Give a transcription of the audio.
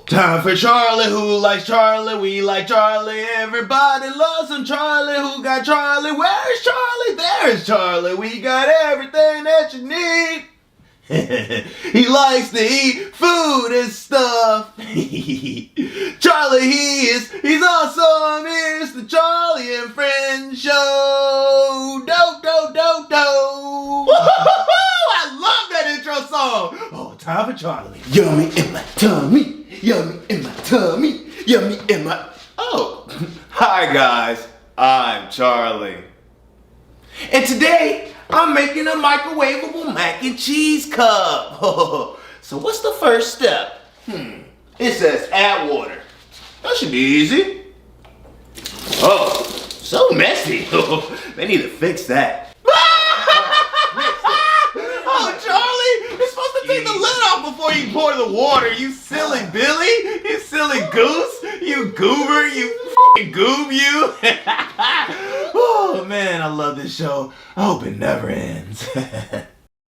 Time for Charlie, who likes Charlie? We like Charlie. Everybody loves some Charlie. Who got Charlie? Where's Charlie? There's Charlie. We got everything that you need. He likes to eat food and stuff. Charlie, he's awesome. It's the Charleyyy and Friends show. I love that intro song. Oh, time for Charlie. Yummy in my tummy. Yummy in my tummy. Yummy in my... Oh, hi guys. I'm Charlie. And today, I'm making a microwavable mac and cheese cup. So what's the first step? It says add water. That should be easy. Oh, so messy. They need to fix that. Oh, Charlie, you're supposed to take the lid off before you pour the water. You silly Billy. You silly goose. You goober. You f***ing goob you. Oh, man, I love this show. I hope it never ends.